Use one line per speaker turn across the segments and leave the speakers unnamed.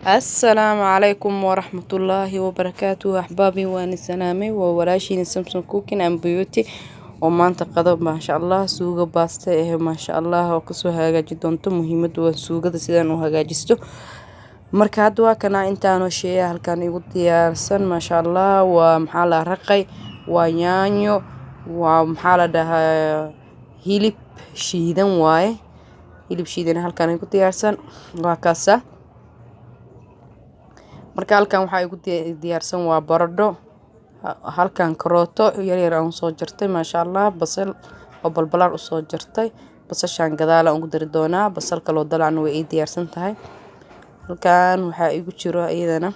السلام عليكم ورحمة الله وبركاته أحبابي وأنا سلامي وولاشين سمسم كوكين أم بيوتي وما انتقدوا ما شاء الله سوق باسته ما شاء الله وكسو هاجي دونتو مهمة وسوق سيدان وهاجيستو markaad waa kana intaanu sheeyay halkan igu diyaarsan ma sha Allah waa maxaa la raqay waa yaanyo waa maxaa la dhahaa hilib shiidan waaye hilib shiidan halkan igu diyaarsan waa kaasa marka halkan waxa igu diyaarsan waa baradho halkan karooto yar yar aan soo jartay ma sha Allah basal oo balbalar u soo jartay basashan gadaal aan ugu dari doonaa basal kale oo dalaan way diyaarsan tahay halkan waxa igu jiro iyadana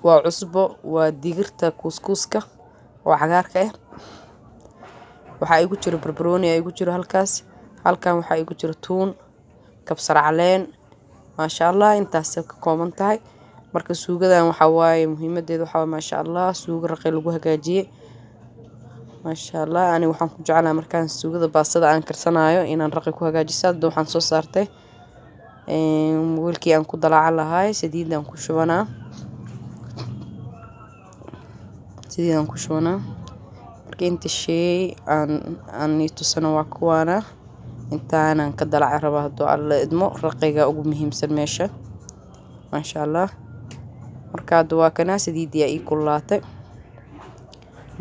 waa cusbo waa digirta kuskuska oo cagaarka ah waxa igu jiro barbarooni ay igu jiro halkan waxa igu jiro tuun kabsar caleen ما شاء الله انت سبك كومنتاي marka suugadan waxa waaye muhiimadeedu waxa ma sha Allah suuga raqay lagu hagaajiye ma sha Allah ani waxaan ku jeclahay markaan suugada baastada aan karsanayo inaan raqay ku hagaajiso waxaan soo saartay wiilkii aan ku dalaac lahaay saliid aan ku shubanaa markii inta shay aan tusano waa kuwana intaana ka dalaac raba hadoo alla idmo raqayga ugu muhiimsan meesha ma sha Allah marka waa kana saliidii ay kulaatay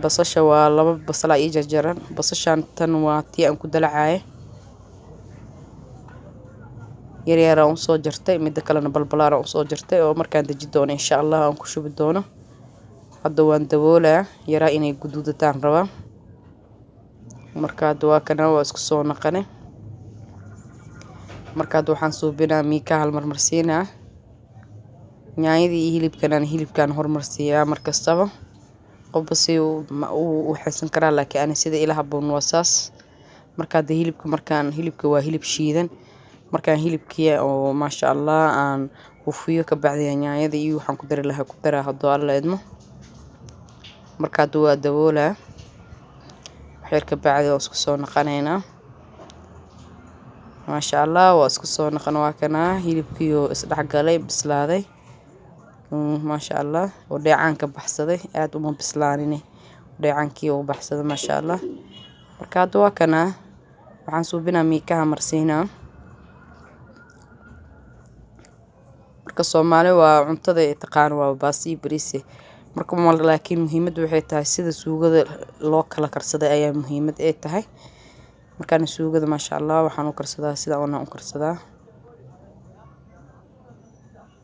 basasha waa laba basal ay jarjaran basashan tan waa tii aan ku dalaacay yar aan soo jartay mid kalena balbalaar aan soo jartay oo markaan daji doono insha Allah aan ku shubi doono hadda waan daboolaa yara inay guduudataan raba marka waa kana waa isku soo naqane marka waxaan suubinaa miika hal marmarsiina yaanyadii hilibkan hormarsiya markastaba qofsi uu xasan karaa laakiin sida ila haboon wasaas marka hilibka waa hilib shiidan markaan hilibkii oo ma sha Allah aan ufiyo ka bacdi yaanyada iyo waxaan ku dari lahaa ku daraa hadoo alla idmo marka waa daboola waxyar ka bacdi oo isku soo naqaneena ما شاء الله واسكو soo naqan waa kana hilibkii oo isdhaxgalay bislaaday ما شاء الله oo dheecaanka baxsaday aad uma bislaanin dheecaankii oo baxsaday ما شاء الله marka waa kana waxaan suubinaa miikaha marsiina marka Soomaali waa cuntada ay taqaan waa baasi bariis marka laakiin muhiimadu waxay tahay sida suugada loo kala karsaday ayaa muhiimad ay tahay markaan suugada ma sha Allah waxaan u karsadaa sida aan u karsadaa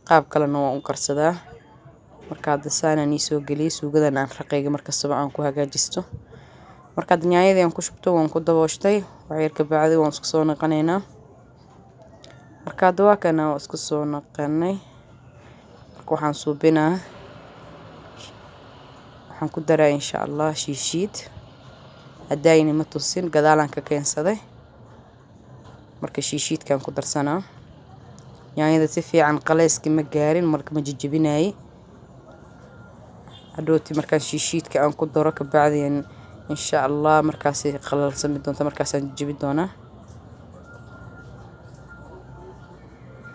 qaab kale oo u karsadaa marka dasaan soo galiyo suugadan aan raqayga markasta aan ku hagaajisto marka yaanyada aan ku shubto waan ku dabooshtay waxyar ka bacdi waan isku soo naqaneena marka waa kana isku soo naqanay marka waxaan suubinaa waxaan ku daraa insha Allah shiishiid hadayni ma tusin gadaalan ka keensaday marka shiishiidkan ku darsanaa yaanyada si fiican qaleyski ma gaarin marka ma jijibinay adooti markaan shiishiidka aan ku daro ka bacdi insha Allah markaas qalalsan doonto markaas aan jibi doona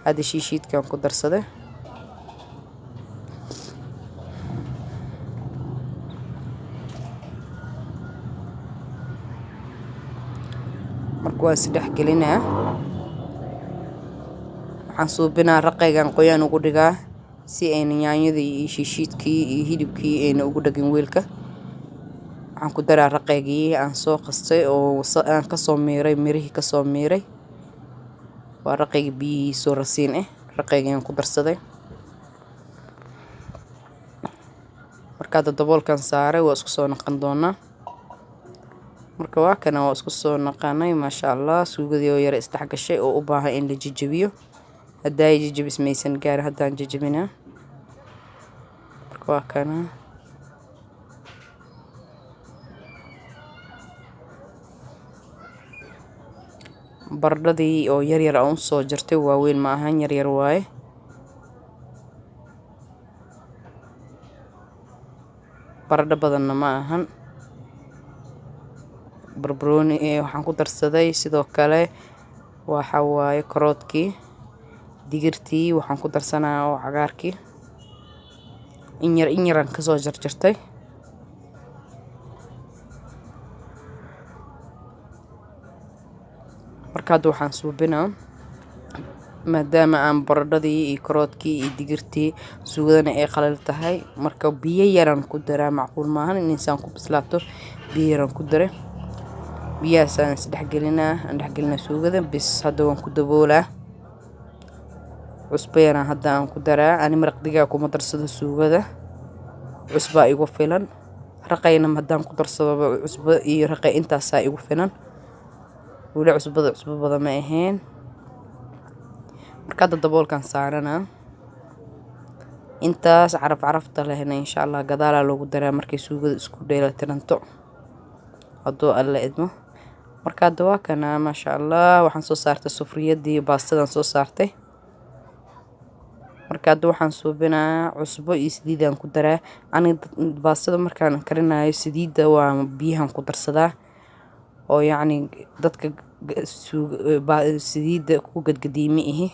hada shiishiidkan ku darsaday marka waa saddex gelinaa waxaan suubinaa raqaygan qoyaan ugu dhigaa si ay yaanyada iyo shiishiidkii iyo hilibkii ay ugu dhagin weelka waxaan ku daraa raqaygii aan soo qastay oo aan ka soo miiray mirihii ka soo miiray waa raqayga biyihiisa rasiin raqaygan ku darsaday marka daboolkan saaray waa isku soo naqan doonaa marka waa kana waa isku soo naqanay ma sha Allah suugadii oo yar isdhaxgashay oo u baahan in la jijibiyo haday jijibismaysan gaar hadaan jijibina marka waa kana baradhadii oo yar yar aan soo jartay waaweyn ma ahan yar yar waaye baradho badanna ma ahan barbarooni waxaan ku darsaday sidoo kale waxa waaye karoodkii digirtii waxaan ku darsanaa oo cagaarkii in yaran kasoo jarjartay. marka hadda waxaan suubinaa maadaama aan baradhadii iyo karoodkii iyo digirtii suugadana ay qalal tahay, marka biyo yaran ku daraa. macquul maahan in insaan ku bislaato, biyo yaran ku dare. biyahaasaan isdhexgelinaa suugada bis. hadda waan ku daboolaa. cusbo yaraan hadda aan ku daraa. ani maraq digaag kuma darsado suugada, cusbaa igu filan. raqayna haddaan ku darsado cusbo iyo raqay intaasaa igu filan. weli cusbo badan ma ahayn. marka hadda daboolkan saaranaa. intaas carafta lehna insha Allah gadaalaa loogu daraa markay suugada isku dheelatiranto hadduu alla idmo. marka hadda waa kana maasha Allah waxaan soo saartay sufriyadii baastadan soo saartay. marka hadda waxaan suubinaa cusbo iyo saliidaan ku daraa. ani baastada markaan karinayo saliida waa biyahan ku darsadaa, oo yacni dadka saliida ku gadgadiimi ihi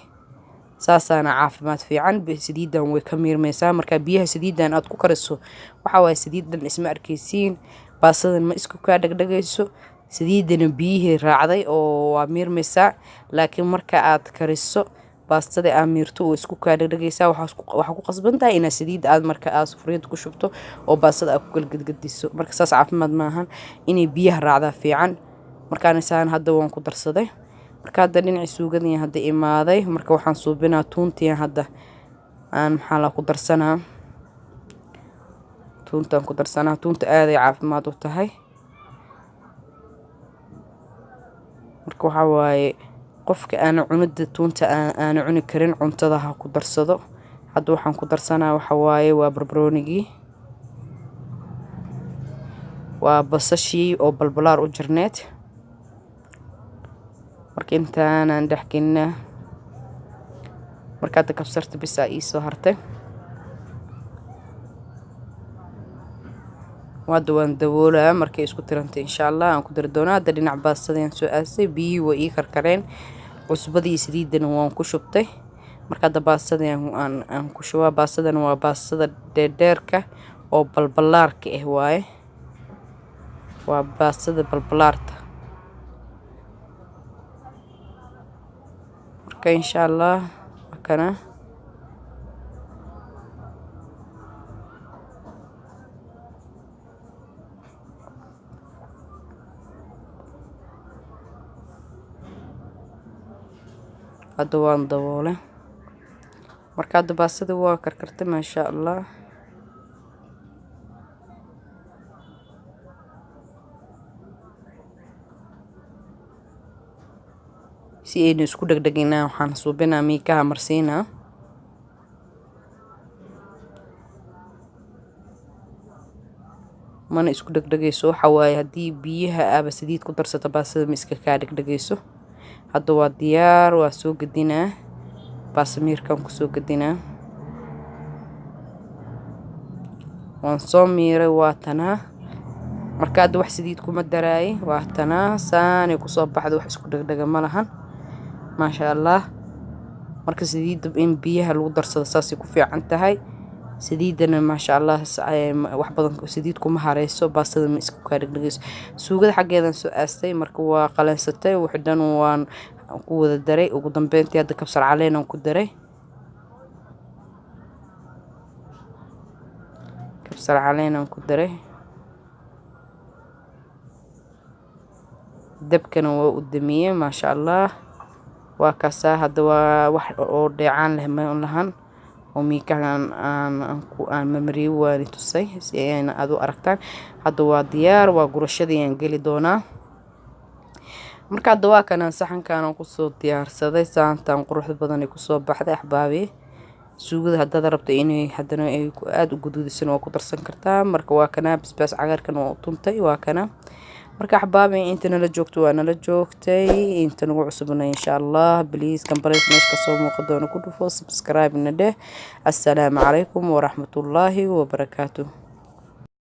saasaana caafimaad fiican. saliidan way ka miirmaysaa. marka biyaha saliidan aad ku kariso waxa waaye saliidan isma arkaysiin, baastadan ma isku kaa dhagdhagayso. saliidana biyihii raacday oo waa miirmaysaa. laakiin marka aad kariso baastada aad miirto oo isku kaa dhagdhagaysaa. waxaa ku qasban tahay inaad saliid aad marka aad sufriyada ku shubto oo baastada aad ku galgadgadiso. marka saas caafimaad maahan, inay biyaha raacdaa fiican. markaan isaan hadda waan ku darsaday. marka hadda dhinacii suugadii hadda imaaday. marka waxaan suubinaa tuuntii hadda aan maxaa ku darsanaa. tuuntaan ku darsanaa. tuunta aad ay caafimaad u tahay. marka waxa waaye qofka aan cunida tuunta aan cuni karin cuntada ha ku darsado. hadda waxaan ku darsanaa waxa waaye waa barbaroonigii, waa basashii oo balbalaar u jirneed. marka intaanaan dhexgelinaa. marka hadda kabsarta bisaa ii soo hartay. hadda waan daboolaa. markay isku tirantay insha Allah aan ku dari doonaa. hadda dhinac baastadaan soo aasay, biyihii way ii karkareen, cusbadii saliidana waan ku shubtay. marka hadda baastadaan aan ku shubaa. baastadana waa baastada dheerdheerka oo balbalaarka ah waaye, waa baastada balbalaarta. marka insha Allah kana hadda waan daboolay. marka hadda baastada waa karkartay maasha Allah. si aynu isku dhagdhaginaa waxaan suubinaa miikaha marsiinaa. mana isku dhagdhagayso. waxa waaye haddii biyaha aaba saliid ku darsato baastada ma iska kaa dhagdhagayso. hadda waa diyaar. waa soo gadinaa. baasamiirkan ku soo gadinaa. waan soo miiray. waa tanaa. marka hadda wax saliid kuma daraay. waa tanaa saanay ku soo baxdo. wax isku dhagdhaga ma lahan maasha Allah. marka saliida in biyaha lagu darsado saasay ku fiican tahay. saliidana maasha Allah wax badan saliid kuma hareyso. baastada ma isku kaa dhagdhagayso. suugada xaggeedan soo aastay. marka waa qalansatay. wixii dhan waan ku wada daray. ugu dambeyntii hadda kabsar caleen aan ku daray. kabsar caleen aan ku daray. dabkana waa u damiyay maasha Allah. waa kaasaa. hadda waa wax oo dheecaan leh ma lahan, oo miikahan aan mamariyo waan tusay si ayna aad u aragtaan. hadda waa diyaar. waa gurashadii aan geli doonaa. marka hadda waa kanaan saxankaan ku soo diyaarsaday. saantan quruxda badan ay ku soo baxday axbaabi. suugada haddaad rabto inay haddana ay aad u guduudisan waa ku darsan kartaa. marka waa kana basbaas cagaarkan waa u tuntay. waa kana. marka axbaabi inta nala joogto waa nala joogtay. inta nagu cusubna insha Allah please kambareed meesha soo muuqdo doona ku dhufo subscribe na dheh. assalaamu calaykum waraxmatullaahi wabarakaatuh.